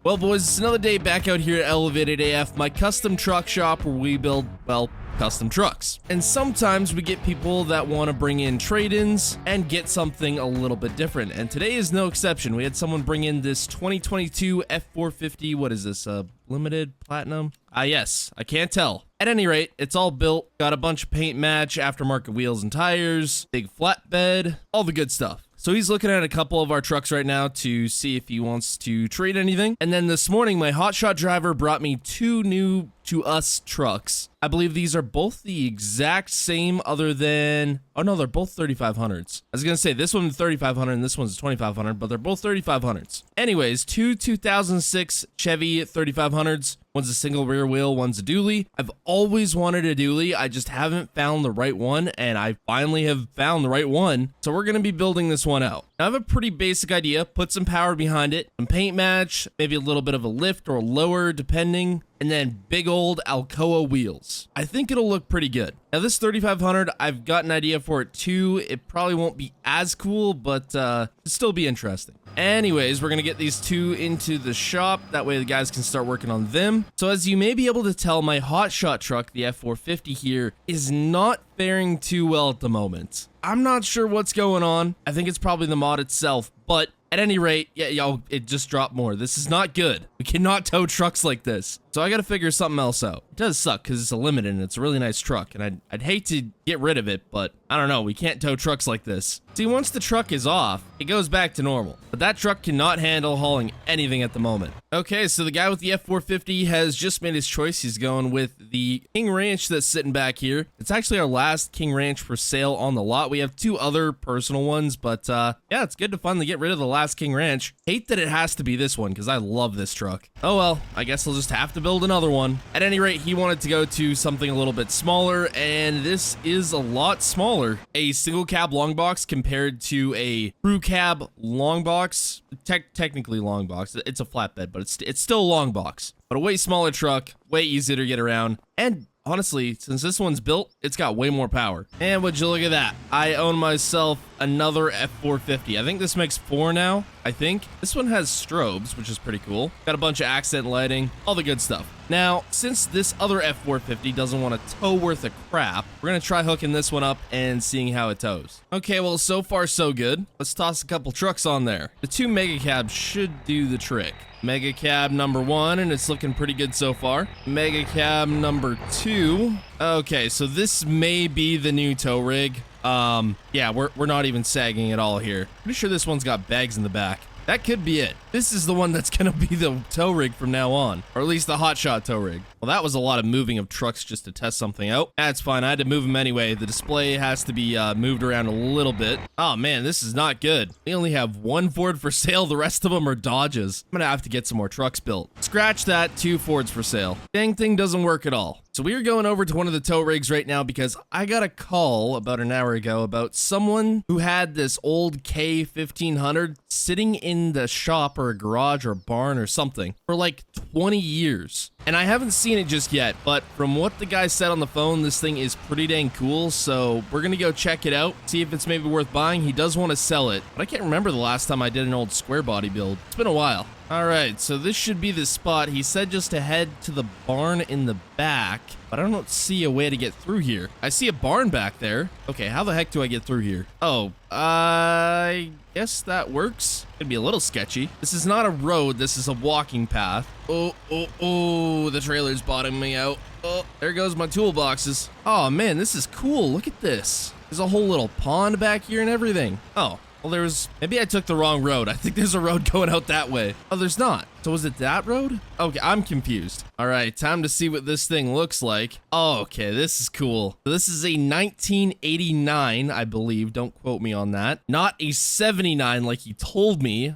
Well, boys, it's another day back out here at Elevated AF, my custom truck shop where we build, well, custom trucks. And sometimes we get people that want to bring in trade-ins and get something a little bit different. And today is no exception. We had someone bring in this 2022 F450. What is this? Limited Platinum? Yes, I can't tell. At any rate, it's all built, got a bunch of paint match, aftermarket wheels and tires, big flatbed, all the good stuff. So he's looking at a couple of our trucks right now to see if he wants to trade anything. And then this morning, my hotshot driver brought me two new to us trucks. I believe these are both the exact same other than, oh no, they're both 3500s. I was gonna say this one's 3500 and this one's 2500, but they're both 3500s. Anyways, two 2006 Chevy 3500s. One's a single rear wheel, one's a dually. I've always wanted a dually, I just haven't found the right one, and I finally have found the right one. So we're gonna be building this one out. Now, I have a pretty basic idea, put some power behind it, some paint match, maybe a little bit of a lift or lower depending, and then big old Alcoa wheels. I think it'll look pretty good. Now this 3500, I've got an idea for it too. It probably won't be as cool, but it'll still be interesting. Anyways, we're gonna get these two into the shop. That way the guys can start working on them. So as you may be able to tell, my hotshot truck, the F450 here, is not faring too well at the moment. I'm not sure what's going on. I think it's probably the mod itself, but at any rate, yeah, y'all, it just dropped more. This is not good. We cannot tow trucks like this. So I gotta figure something else out. It does suck because it's a limited and it's a really nice truck, and I'd hate to get rid of it, but I don't know, we can't tow trucks like this. See, once the truck is off, it goes back to normal, but that truck cannot handle hauling anything at the moment. Okay, so the guy with the F450 has just made his choice. He's going with the King Ranch that's sitting back here. It's actually our last King Ranch for sale on the lot. We have two other personal ones, but yeah, it's good to finally get rid of the last King Ranch. Hate that it has to be this one because I love this truck. Oh well, I guess I'll just have to build another one. At any rate, he wanted to go to something a little bit smaller, and this is a lot smaller. A single cab long box compared to a crew cab long box. Technically long box. It's a flatbed, but it's still a long box. But a way smaller truck, way easier to get around, and honestly, since this one's built, it's got way more power. And would you look at that? I own myself another F450. I think this makes 4 now, I think. This one has strobes, which is pretty cool. Got a bunch of accent lighting, all the good stuff. Now, since this other F450 doesn't want to tow worth a crap, we're gonna try hooking this one up and seeing how it tows. Okay, well, so far so good. Let's toss a couple trucks on there. The two mega cabs should do the trick. Mega cab number 1, and it's looking pretty good so far. Mega cab number 2. Okay, so this may be the new tow rig. Yeah, we're not even sagging at all here. Pretty sure this one's got bags in the back. That could be it. This is the one that's gonna be the tow rig from now on, or at least the hotshot tow rig. Well, that was a lot of moving of trucks just to test something out. That's fine, I had to move them anyway. The display has to be moved around a little bit. Oh man, this is not good. We only have one Ford for sale, the rest of them are Dodges. I'm gonna have to get some more trucks built. Scratch that, 2 Fords for sale. Dang thing doesn't work at all. So we are going over to one of the tow rigs right now because I got a call about an hour ago about someone who had this old K1500 sitting in the shop or a garage or a barn or something for like 20 years. And I haven't seen it just yet, but from what the guy said on the phone, this thing is pretty dang cool. So we're gonna go check it out, see if it's maybe worth buying. He does want to sell it, but I can't remember the last time I did an old square body build. It's been a while. All right, so this should be the spot. He said just to head to the barn in the back, but I don't see a way to get through here. I see a barn back there. Okay, how the heck do I get through here? Oh, I guess that works. It'd be a little sketchy. This is not a road, this is a walking path. Oh, the trailer's bottoming me out. Oh, there goes my toolboxes. Oh man, this is cool, look at this. There's a whole little pond back here and everything. Oh. Well, maybe I took the wrong road. I think there's a road going out that way. Oh, there's not. So was it that road? Okay, I'm confused. All right, time to see what this thing looks like. Oh, okay, this is cool. So this is a 1989, I believe. Don't quote me on that. Not a 79 like he told me.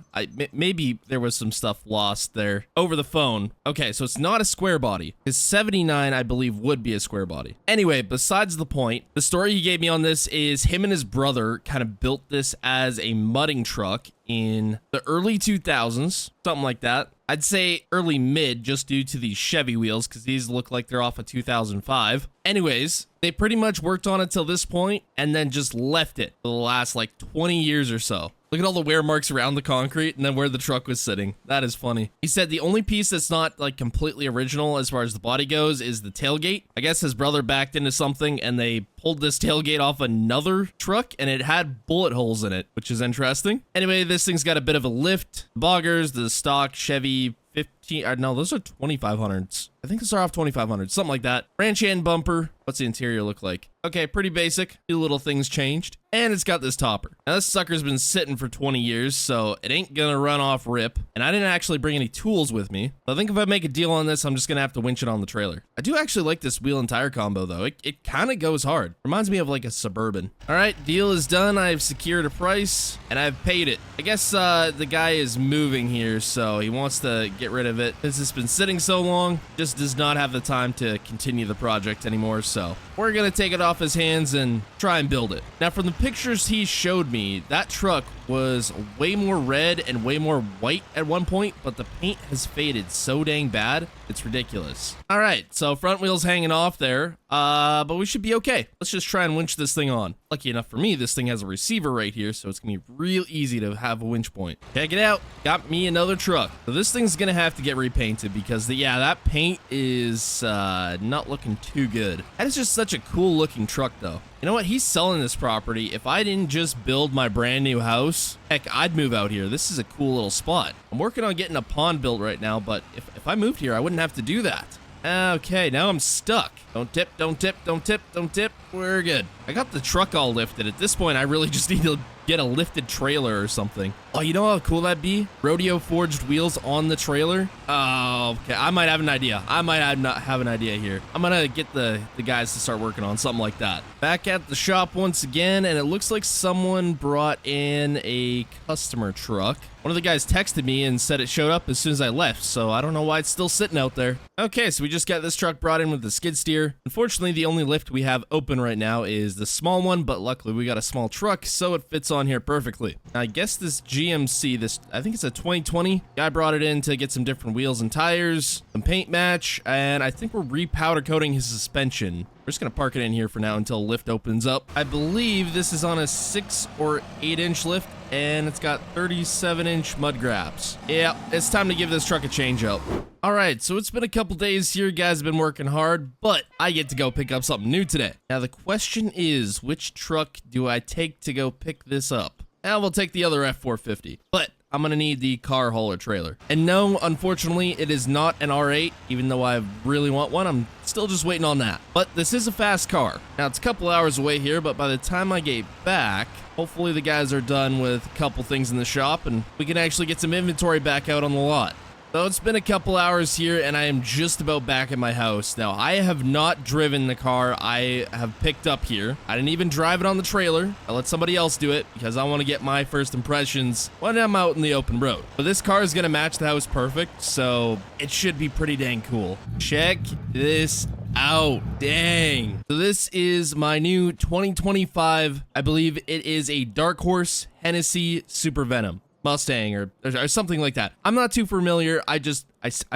Maybe there was some stuff lost there over the phone. Okay, so it's not a square body. His 79, I believe, would be a square body. Anyway, besides the point, the story he gave me on this is him and his brother kind of built this as a mudding truck in the early 2000s, something like that. I'd say early mid just due to these Chevy wheels because these look like they're off of 2005. Anyways, they pretty much worked on it till this point and then just left it for the last like 20 years or so. Look at all the wear marks around the concrete and then where the truck was sitting. That is funny. He said the only piece that's not like completely original as far as the body goes is the tailgate. I guess his brother backed into something and they pulled this tailgate off another truck and it had bullet holes in it, which is interesting. Anyway, this thing's got a bit of a lift. Boggers, the stock Chevy 15, no, those are 2500s. I think those are off 2500s, something like that. Ranch end bumper. What's the interior look like? Okay, pretty basic. Few little things changed. And it's got this topper. Now this sucker's been sitting for 20 years, so it ain't gonna run off rip. And I didn't actually bring any tools with me. So I think if I make a deal on this, I'm just gonna have to winch it on the trailer. I do actually like this wheel and tire combo though. It kind of goes hard. Reminds me of like a Suburban. All right, deal is done. I've secured a price and I've paid it. I guess the guy is moving here, so he wants to get rid of it. Since it's been sitting so long, just does not have the time to continue the project anymore, so we're gonna take it off his hands and try and build it. Now from the pictures he showed me, that truck was way more red and way more white at one point, but the paint has faded so dang bad, it's ridiculous. All right, so front wheel's hanging off there, but we should be okay. Let's just try and winch this thing on. Lucky enough for me, this thing has a receiver right here, so it's gonna be real easy to have a winch point. Check it out, got me another truck. So this thing's gonna have to get repainted because yeah, that paint is not looking too good. That is just such a cool looking truck though. You know what? He's selling this property. If I didn't just build my brand new house, heck, I'd move out here. This is a cool little spot. I'm working on getting a pond built right now, but if I moved here, I wouldn't have to do that. Okay, now I'm stuck. Don't tip, don't tip, don't tip, don't tip. We're good. I got the truck all lifted. At this point, I really just need to get a lifted trailer or something. Oh, you know how cool that'd be? Rodeo forged wheels on the trailer. Oh, okay. I might have an idea. I might not have an idea here. I'm gonna get the guys to start working on something like that. Back at the shop once again, and it looks like someone brought in a customer truck. One of the guys texted me and said it showed up as soon as I left, so I don't know why it's still sitting out there. Okay, so we just got this truck brought in with the skid steer. Unfortunately, the only lift we have open right now is the small one, but luckily we got a small truck, so it fits on here perfectly. Now, I guess this GMC, I think it's a 2020. Guy brought it in to get some different wheels and tires, some paint match, and I think we're re-powder coating his suspension. We're just gonna park it in here for now until lift opens up. I believe this is on a 6 or 8 inch lift, and it's got 37-inch mud grabs. Yeah, it's time to give this truck a change up. All right, so it's been a couple days here. Guys have been working hard, but I get to go pick up something new today. Now the question is, which truck do I take to go pick this up? Now we'll take the other F450, but I'm gonna need the car hauler trailer. And no, unfortunately, it is not an R8, even though I really want one. I'm still just waiting on that. But this is a fast car. Now, it's a couple hours away here, but by the time I get back, hopefully the guys are done with a couple things in the shop, and we can actually get some inventory back out on the lot. So it's been a couple hours here, and I am just about back at my house. Now, I have not driven the car I have picked up here. I didn't even drive it on the trailer. I let somebody else do it because I want to get my first impressions when I'm out in the open road. But this car is going to match the house perfect, so it should be pretty dang cool. Check this out. Dang. So this is my new 2025, I believe it is a Dark Horse Hennessy Super Venom Mustang or something like that. I'm not too familiar. I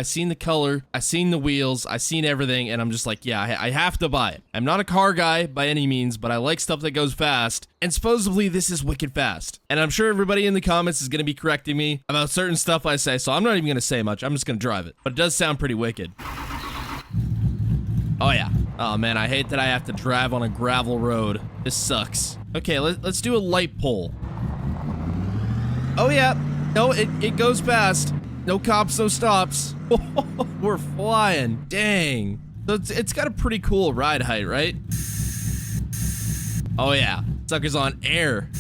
seen the color, I seen the wheels, I seen everything, and I'm just like, yeah, I have to buy it. I'm not a car guy by any means, but I like stuff that goes fast, and supposedly this is wicked fast. And I'm sure everybody in the comments is going to be correcting me about certain stuff I say, so I'm not even going to say much. I'm just going to drive it. But it does sound pretty wicked. Oh yeah. Oh man, I hate that I have to drive on a gravel road. This sucks. Okay, let's do a light pole. Oh yeah, no, it goes fast. No cops, no stops. We're flying. Dang. So it's got a pretty cool ride height, right? Oh yeah, sucker's on air.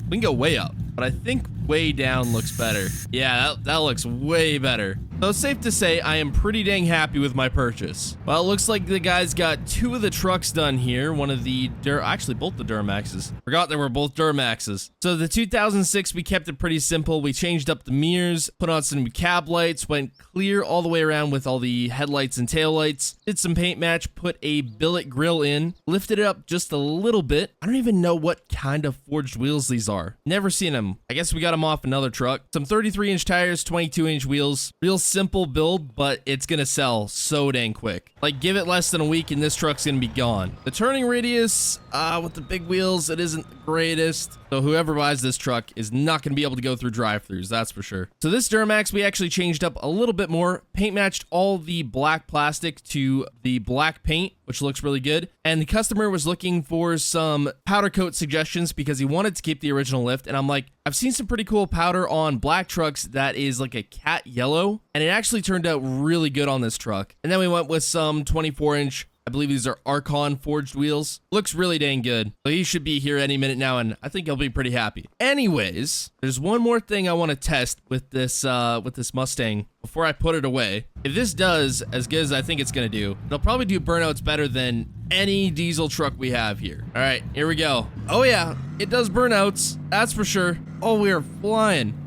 We can go way up, but I think way down looks better. Yeah, that looks way better. So it's safe to say I am pretty dang happy with my purchase. Well, it looks like the guys got 2 of the trucks done here. One of the actually both the Duramaxes. Forgot they were both Duramaxes. So the 2006, we kept it pretty simple. We changed up the mirrors, put on some new cab lights, went clear all the way around with all the headlights and taillights, did some paint match, put a billet grill in, lifted it up just a little bit. I don't even know what kind of forged wheels these are. Never seen them. I guess we got them off another truck. Some 33-inch tires, 22-inch wheels. Real simple build, but it's gonna sell so dang quick. Like, give it less than a week and this truck's gonna be gone. The turning radius with the big wheels, it isn't the greatest. So whoever buys this truck is not gonna be able to go through drive-thrus, that's for sure. So this Duramax, we actually changed up a little bit more. Paint matched all the black plastic to the black paint, which looks really good. And the customer was looking for some powder coat suggestions because he wanted to keep the original lift. And I'm like, I've seen some pretty cool powder on black trucks that is like a cat yellow, and it actually turned out really good on this truck. And then we went with some 24-inch, I believe these are Archon forged wheels. Looks really dang good. So he should be here any minute now, and I think he'll be pretty happy. Anyways, there's one more thing I want to test with this Mustang before I put it away. If this does as good as I think it's gonna do, it'll probably do burnouts better than any diesel truck we have here. All right, here we go. Oh yeah, it does burnouts, that's for sure. Oh, we are flying.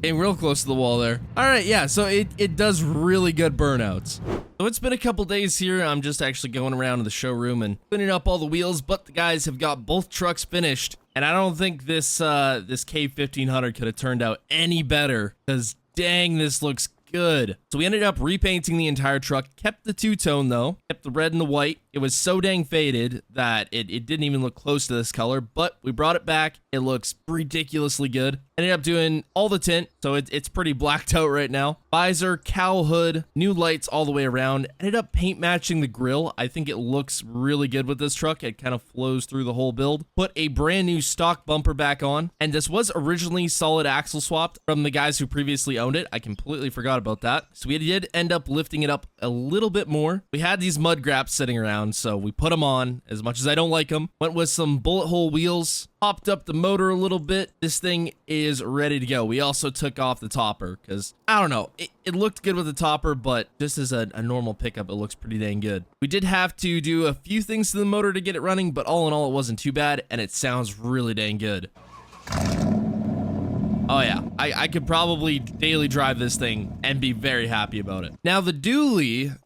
Came real close to the wall there. All right, yeah, so it does really good burnouts. So it's been a couple days here. I'm just actually going around to the showroom and cleaning up all the wheels, but the guys have got both trucks finished. And I don't think this K1500 could have turned out any better, because dang, this looks good. So we ended up repainting the entire truck, kept the two-tone though, kept the red and the white. It was so dang faded that it didn't even look close to this color, but we brought it back. It looks ridiculously good. Ended up doing all the tint, so it's pretty blacked out right now. Visor, cowl hood, new lights all the way around. Ended up paint matching the grill. I think it looks really good with this truck. It kind of flows through the whole build. Put a brand new stock bumper back on, and this was originally solid axle swapped from the guys who previously owned it. I completely forgot about that. So we did end up lifting it up a little bit more. We had these mud graps sitting around, so we put them on. As much as I don't like them, went with some bullet hole wheels, popped up the motor a little bit. This thing is ready to go. We also took off the topper because, I don't know, it looked good with the topper, but just as a normal pickup, it looks pretty dang good. We did have to do a few things to the motor to get it running, but all in all, it wasn't too bad, and it sounds really dang good. Oh yeah, I could probably daily drive this thing and be very happy about it. Now the dually,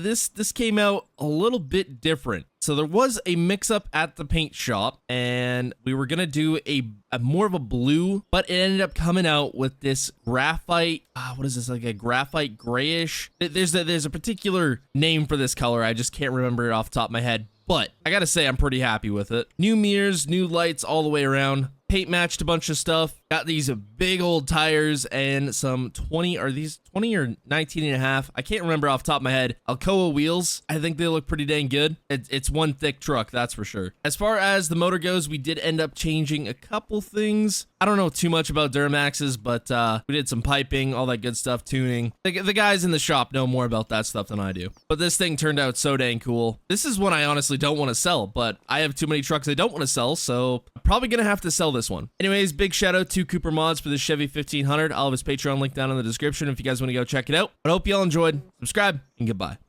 this came out a little bit different. So there was a mix-up at the paint shop, and we were gonna do a more of a blue, but it ended up coming out with this graphite. What is this, like a graphite grayish? There's a particular name for this color. I just can't remember it off the top of my head. But I gotta say, I'm pretty happy with it. New mirrors, new lights all the way around. Paint matched a bunch of stuff. Got these big old tires and some 20, are these 20 or 19 and a half? I can't remember off the top of my head. Alcoa wheels. I think they look pretty dang good. It's one thick truck, that's for sure. As far as the motor goes, we did end up changing a couple things. I don't know too much about Duramaxes, but we did some piping, all that good stuff, tuning. The guys in the shop know more about that stuff than I do. But this thing turned out so dang cool. This is one I honestly don't want to sell, but I have too many trucks I don't want to sell, so I'm probably gonna have to sell this one. Anyways, big shout out to Cooper Mods for the Chevy 1500. I'll have his Patreon link down in the description if you guys want to go check it out. But I hope y'all enjoyed. Subscribe and goodbye.